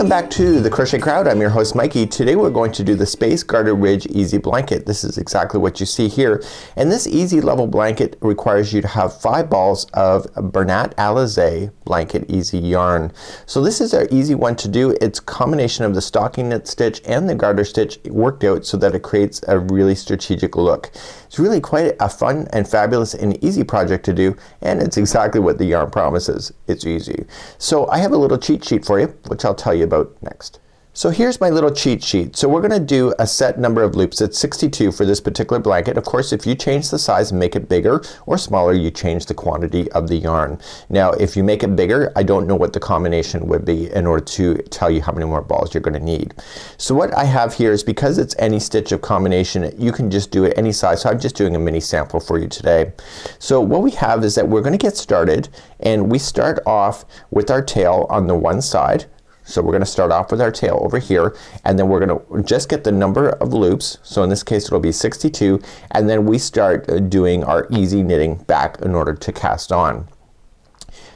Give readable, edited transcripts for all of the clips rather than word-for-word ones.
Welcome back to the Crochet Crowd. I'm your host Mikey. Today we're going to do the Spaced Garter Ridge EZ Blanket. This is exactly what you see here. And this easy level blanket requires you to have 5 balls of Bernat Alize Blanket EZ yarn. So this is our easy one to do. It's a combination of the stocking knit stitch and the garter stitch worked out so that it creates a really strategic look. It's really quite a fun and fabulous and easy project to do, and it's exactly what the yarn promises. It's easy. So I have a little cheat sheet for you, which I'll tell you about next. So here's my little cheat sheet. So we're gonna do a set number of loops. It's 62 for this particular blanket. Of course, if you change the size and make it bigger or smaller, you change the quantity of the yarn. Now if you make it bigger, I don't know what the combination would be in order to tell you how many more balls you're gonna need. So what I have here is, because it's any stitch of combination, you can just do it any size. So I'm just doing a mini sample for you today. So what we have is that we're gonna get started, and we start off with our tail on the one side. So we're gonna start off with our tail over here, and then we're gonna just get the number of loops. So in this case it'll be 62, and then we start doing our easy knitting back in order to cast on.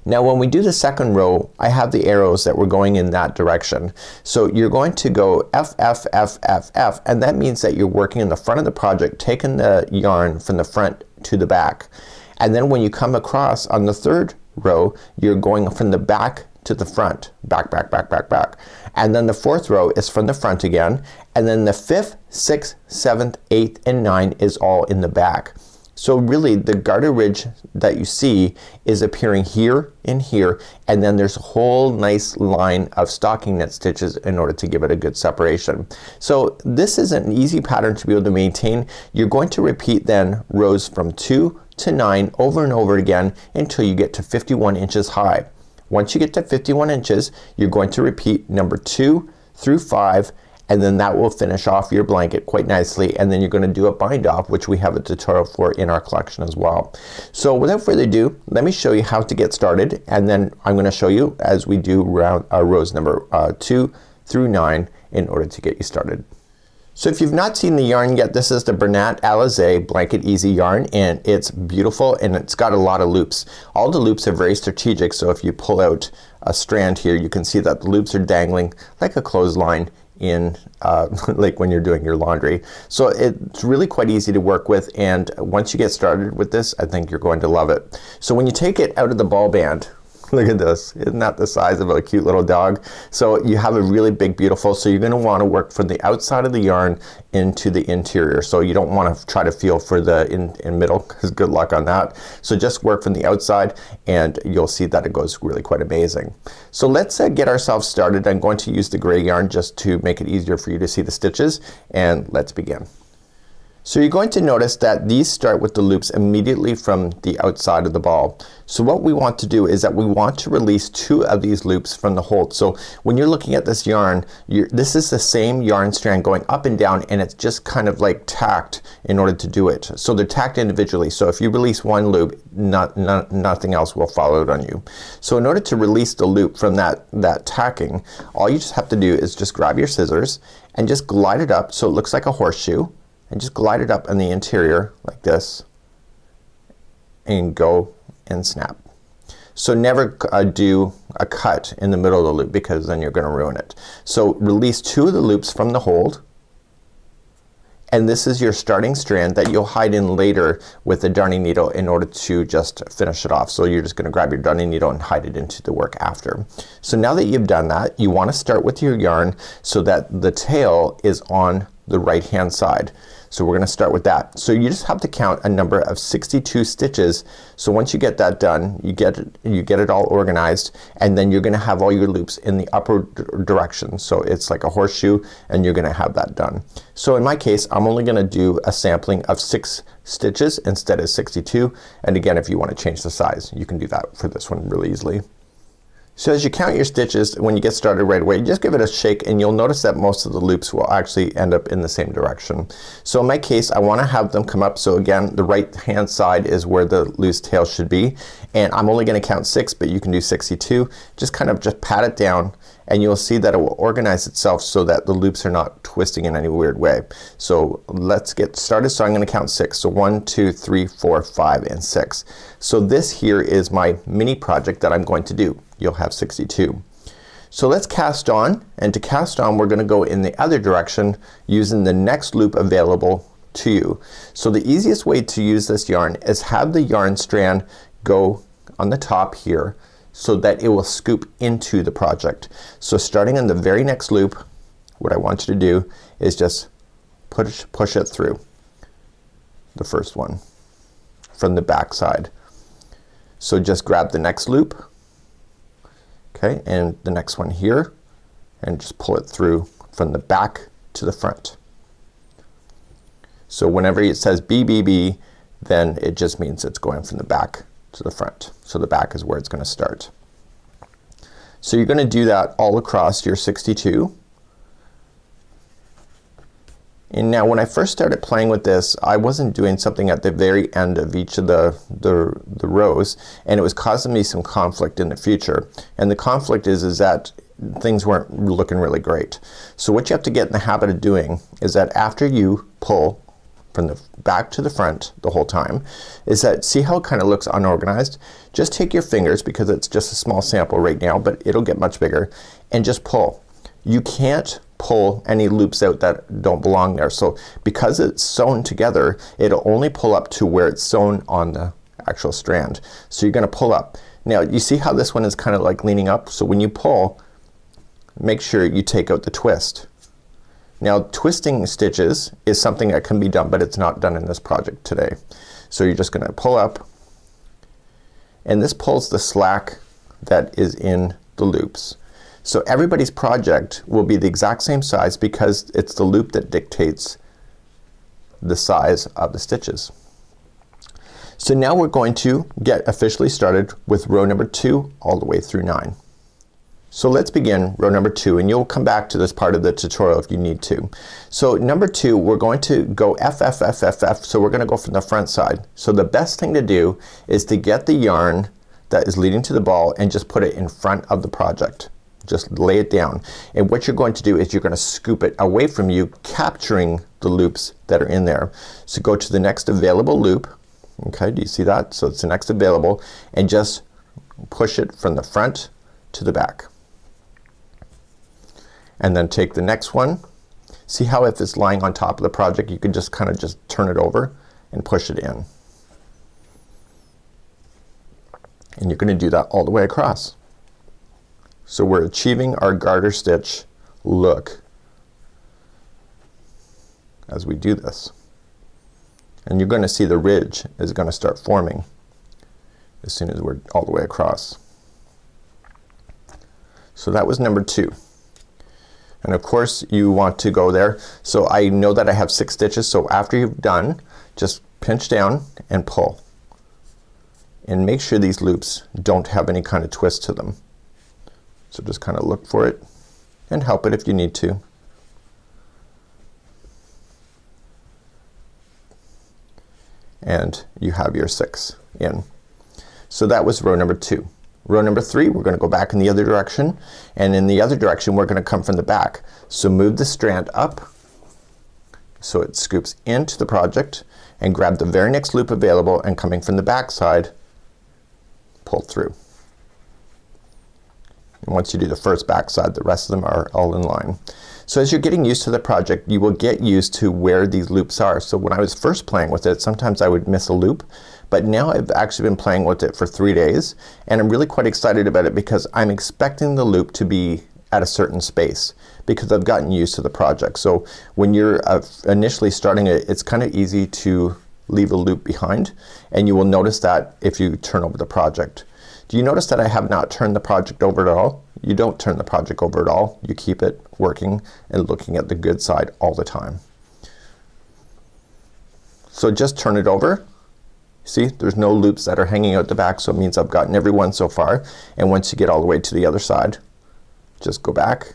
Now when we do the second row, I have the arrows that we're going in that direction. So you're going to go F, F, F, F, F, and that means that you're working in the front of the project, taking the yarn from the front to the back. And then when you come across on the third row, you're going from the back to the front, back, back, back, back, back. And then the fourth row is from the front again, and then the 5th, 6th, 7th, 8th, and 9 is all in the back. So really the garter ridge that you see is appearing here and here, and then there's a whole nice line of stocking knit stitches in order to give it a good separation. So this is an easy pattern to be able to maintain. You're going to repeat then rows from 2 to 9 over and over again until you get to 51 inches high. Once you get to 51 inches, you're going to repeat number 2 through 5, and then that will finish off your blanket quite nicely, and then you're gonna do a bind off, which we have a tutorial for in our collection as well. So without further ado, let me show you how to get started, and then I'm gonna show you as we do rows number 2 through 9 in order to get you started. So if you've not seen the yarn yet, this is the Bernat Alize Blanket EZ yarn, and it's beautiful and it's got a lot of loops. All the loops are very strategic, so if you pull out a strand here, you can see that the loops are dangling like a clothesline in like when you're doing your laundry. So it's really quite easy to work with, and once you get started with this, I think you're going to love it. So when you take it out of the ball band, look at this. Isn't that the size of a cute little dog? So you have a really big, beautiful, so you're gonna wanna work from the outside of the yarn into the interior. So you don't wanna try to feel for the in middle, because good luck on that. So just work from the outside, and you'll see that it goes really quite amazing. So let's get ourselves started. I'm going to use the gray yarn just to make it easier for you to see the stitches, and let's begin. So you're going to notice that these start with the loops immediately from the outside of the ball. So what we want to do is that we want to release 2 of these loops from the hold. So when you're looking at this yarn, this is the same yarn strand going up and down, and it's just kind of like tacked in order to do it. So they're tacked individually. So if you release one loop, nothing else will follow it on you. So in order to release the loop from that tacking, all you just have to do is just grab your scissors and just glide it up so it looks like a horseshoe, and just glide it up in the interior like this, and go and snap. So never do a cut in the middle of the loop, because then you're gonna ruin it. So release 2 of the loops from the hold, and this is your starting strand that you'll hide in later with the darning needle in order to just finish it off. So you're just gonna grab your darning needle and hide it into the work after. So now that you've done that, you wanna start with your yarn so that the tail is on the right hand side. So we're gonna start with that. So you just have to count a number of 62 stitches. So once you get that done, you get it all organized, and then you're gonna have all your loops in the upper direction. So it's like a horseshoe, and you're gonna have that done. So in my case, I'm only gonna do a sampling of 6 stitches instead of 62. And again, if you want to change the size, you can do that for this one really easily. So as you count your stitches, when you get started right away, just give it a shake, and you'll notice that most of the loops will actually end up in the same direction. So in my case, I want to have them come up. So again, the right hand side is where the loose tail should be, and I'm only going to count 6, but you can do 62. Just pat it down, and you'll see that it will organize itself so that the loops are not twisting in any weird way. So let's get started. So I'm going to count 6. So 1, 2, 3, 4, 5, and 6. So this here is my mini project that I'm going to do. You'll have 62. So let's cast on, and to cast on we're going to go in the other direction using the next loop available to you. So the easiest way to use this yarn is have the yarn strand go on the top here so that it will scoop into the project. So starting on the very next loop, what I want you to do is just push it through the first one from the back side. So just grab the next loop, okay, and the next one here, and just pull it through from the back to the front. So whenever it says BBB, then it just means it's going from the back to the front. So the back is where it's going to start. So you're going to do that all across your 62. And now when I first started playing with this, I wasn't doing something at the very end of each of the rows, and it was causing me some conflict in the future. And the conflict is that things weren't looking really great. So what you have to get in the habit of doing is that after you pull from the back to the front the whole time, is that, see how it kind of looks unorganized? Just take your fingers, because it's just a small sample right now, but it'll get much bigger, and just pull. You can't pull any loops out that don't belong there. So because it's sewn together, it'll only pull up to where it's sewn on the actual strand. So you're gonna pull up. Now you see how this one is kind of like leaning up? So when you pull, make sure you take out the twist. Now twisting stitches is something that can be done, but it's not done in this project today. So you're just gonna pull up, and this pulls the slack that is in the loops. So everybody's project will be the exact same size because it's the loop that dictates the size of the stitches. So now we're going to get officially started with row number 2 all the way through 9. So let's begin row number 2, and you'll come back to this part of the tutorial if you need to. So number 2, we're going to go F, F, F, F, F, so we're gonna go from the front side. So the best thing to do is to get the yarn that is leading to the ball and just put it in front of the project. Just lay it down, and what you're going to do is you're gonna scoop it away from you, capturing the loops that are in there. So go to the next available loop, okay, do you see that? So it's the next available, and just push it from the front to the back. And then take the next one. See how if it's lying on top of the project, you can just kind of just turn it over and push it in. And you're gonna do that all the way across. So we're achieving our garter stitch look as we do this. And you're gonna see the ridge is gonna start forming as soon as we're all the way across. So that was number 2. And of course you want to go there. So I know that I have 6 stitches, so after you've done, just pinch down and pull. And make sure these loops don't have any kind of twist to them. So just kind of look for it and help it if you need to. And you have your 6 in. So that was row number 2. Row number 3, we're gonna go back in the other direction, and in the other direction we're gonna come from the back. So move the strand up so it scoops into the project, and grab the very next loop available, and coming from the back side, pull through. And once you do the first back side, the rest of them are all in line. So as you're getting used to the project, you will get used to where these loops are. So when I was first playing with it, sometimes I would miss a loop, but now I've actually been playing with it for 3 days, and I'm really quite excited about it because I'm expecting the loop to be at a certain space because I've gotten used to the project. So when you're initially starting it, it's kind of easy to leave a loop behind, and you will notice that if you turn over the project. Do you notice that I have not turned the project over at all? You don't turn the project over at all. You keep it working and looking at the good side all the time. So just turn it over. See, there's no loops that are hanging out the back, so it means I've gotten every one so far. And once you get all the way to the other side, just go back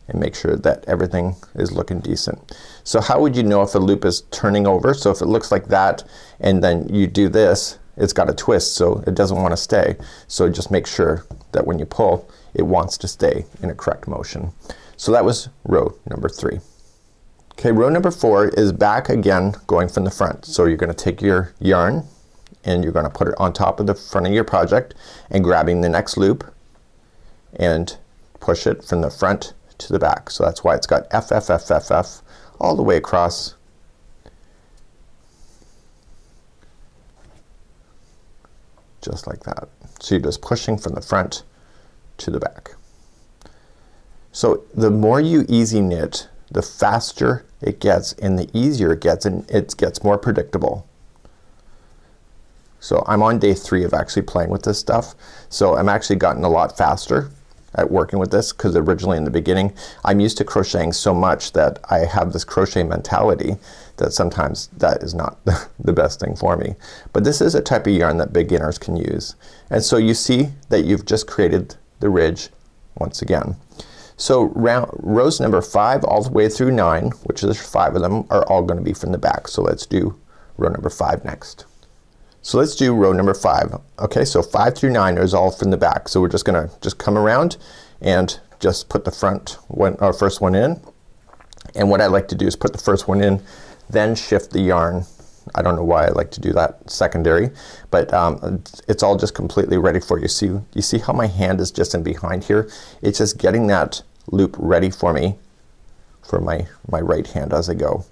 and make sure that everything is looking decent. So how would you know if a loop is turning over? So if it looks like that and then you do this, it's got a twist, so it doesn't want to stay. So just make sure that when you pull, it wants to stay in a correct motion. So that was row number 3. Okay, row number 4 is back again, going from the front. So you're gonna take your yarn and you're gonna put it on top of the front of your project and grabbing the next loop and push it from the front to the back. So that's why it's got F, F, F, F, F all the way across. Just like that. So you're just pushing from the front to the back. So the more you easy knit, the faster it gets and the easier it gets, and it gets more predictable. So I'm on day 3 of actually playing with this stuff. So I'm actually gotten a lot faster at working with this, because originally in the beginning I'm used to crocheting so much that I have this crochet mentality that sometimes that is not the best thing for me. But this is a type of yarn that beginners can use. And so you see that you've just created the ridge once again. So rows number 5 all the way through 9, which is 5 of them, are all going to be from the back. So let's do row number 5 next. So let's do row number 5. Okay, so 5 through 9 is all from the back. So we're just gonna come around and just put the front one, or first one in. And what I like to do is put the first one in, then shift the yarn. I don't know why I like to do that secondary, but it's all just completely ready for you. See, you see how my hand is just in behind here? It's just getting that loop ready for me for my right hand as I go.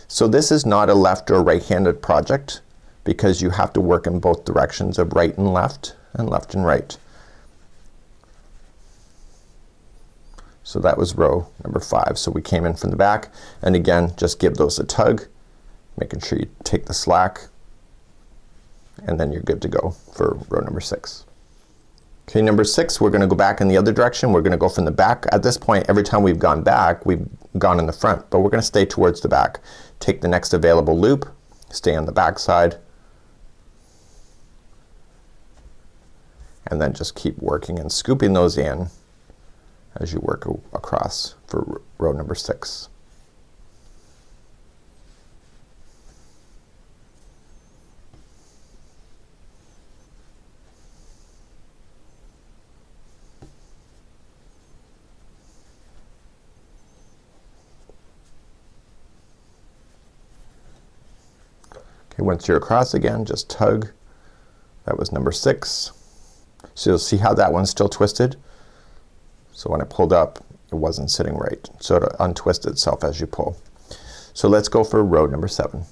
So this is not a left or right-handed project, because you have to work in both directions of right and left and right. So that was row number 5. So we came in from the back, and again just give those a tug, making sure you take the slack, and then you're good to go for row number 6. Okay, number 6, we're gonna go back in the other direction. We're gonna go from the back. At this point, every time we've gone back, we've gone in the front, but we're gonna stay towards the back. Take the next available loop, stay on the back side, and then just keep working and scooping those in as you work across for row number 6. Okay, once you're across again, just tug. That was number 6. So you'll see how that one's still twisted. So when I pulled up, it wasn't sitting right. So it'll untwist itself as you pull. So let's go for row number 7.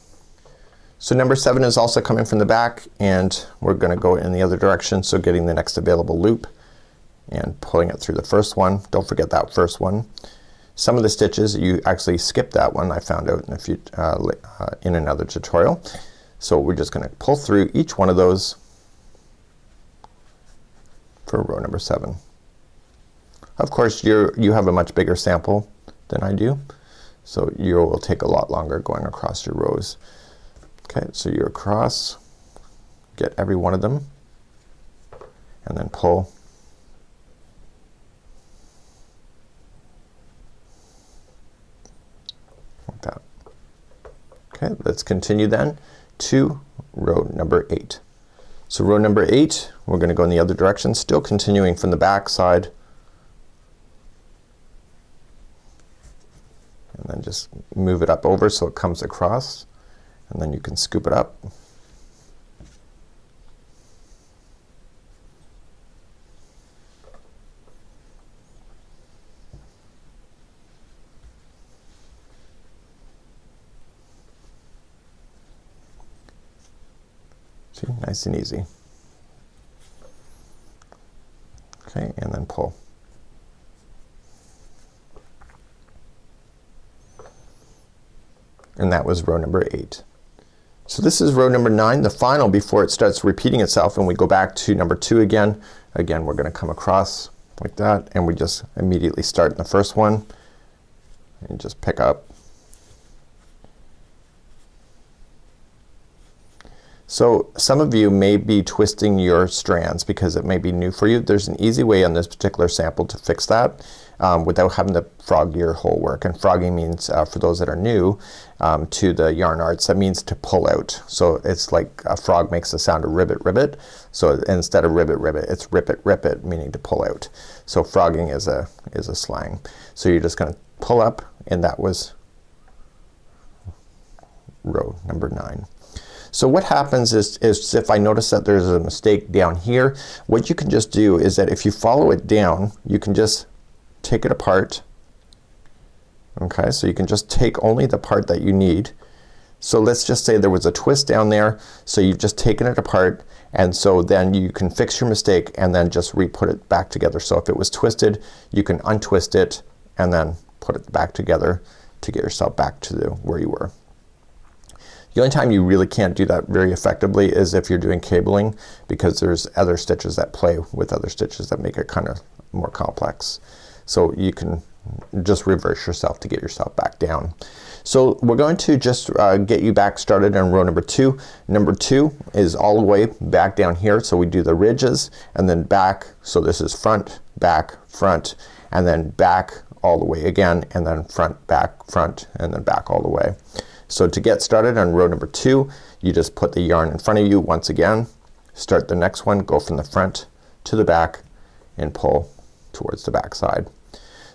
So number 7 is also coming from the back, and we're gonna go in the other direction. So getting the next available loop and pulling it through the first one. Don't forget that first one. Some of the stitches you actually skip that one, I found out in another tutorial. So we're just gonna pull through each one of those for row number 7. Of course you have a much bigger sample than I do, so you will take a lot longer going across your rows. Okay, so you're across, get every one of them, and then pull. Like that. Okay, let's continue then to row number 8. So row number 8, we're gonna go in the other direction, still continuing from the back side, and then just move it up over so it comes across, and then you can scoop it up. See, nice and easy. Okay, and then pull. And that was row number 8. So this is row number 9, the final before it starts repeating itself, and we go back to number 2 again. Again, we're gonna come across like that, and we just immediately start in the first one and just pick up. So some of you may be twisting your strands because it may be new for you. There's an easy way on this particular sample to fix that without having to frog your whole work. And frogging means, for those that are new to the yarn arts, that means to pull out. So it's like a frog makes the sound of ribbit ribbit. So instead of ribbit ribbit, it's rip it, meaning to pull out. So frogging is a slang. So you're just gonna pull up, and that was row number 9. So what happens is if I notice that there's a mistake down here, what you can just do is that if you follow it down, you can just take it apart. Okay, so you can just take only the part that you need. So let's just say there was a twist down there, so you've just taken it apart, and so then you can fix your mistake and then just re-put it back together. So if it was twisted, you can untwist it and then put it back together to get yourself back to where you were. The only time you really can't do that very effectively is if you're doing cabling, because there's other stitches that play with other stitches that make it kind of more complex. So you can just reverse yourself to get yourself back down. So we're going to just get you back started on row number 2. Number 2 is all the way back down here, so we do the ridges and then back. So this is front, back, front, and then back all the way again, and then front, back, front, and then back all the way. So to get started on row number 2, you just put the yarn in front of you once again, start the next one, go from the front to the back and pull towards the back side.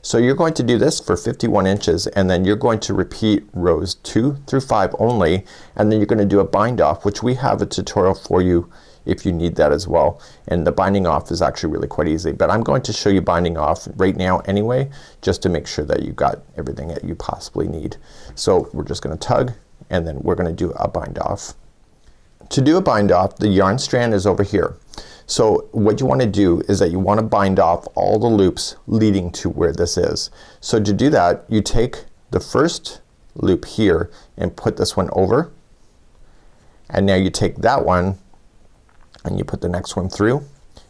So you're going to do this for 51 inches, and then you're going to repeat rows 2 through 5 only, and then you're going to do a bind off, which we have a tutorial for you if you need that as well. And the binding off is actually really quite easy, but I'm going to show you binding off right now anyway, just to make sure that you got everything that you possibly need. So we're just gonna tug, and then we're gonna do a bind off. To do a bind off, the yarn strand is over here. So what you want to do is that you want to bind off all the loops leading to where this is. So to do that, you take the first loop here and put this one over, and now you take that one and you put the next one through,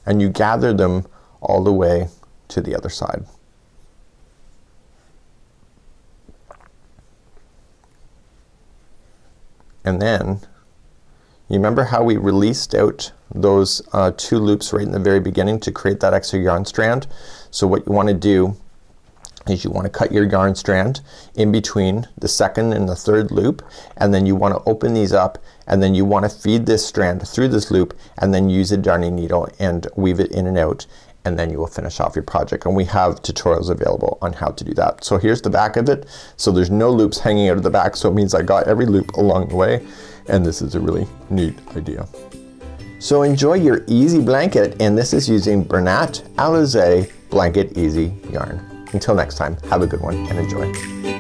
and you gather them all the way to the other side. And then you remember how we released out those 2 loops right in the very beginning to create that extra yarn strand? So what you want to do is you want to cut your yarn strand in between the second and the third loop, and then you want to open these up, and then you want to feed this strand through this loop, and then use a darning needle and weave it in and out, and then you will finish off your project. And we have tutorials available on how to do that. So here's the back of it. So there's no loops hanging out of the back, so it means I got every loop along the way, and this is a really neat idea. So enjoy your easy blanket, and this is using Bernat Alize Blanket Easy yarn. Until next time, have a good one and enjoy.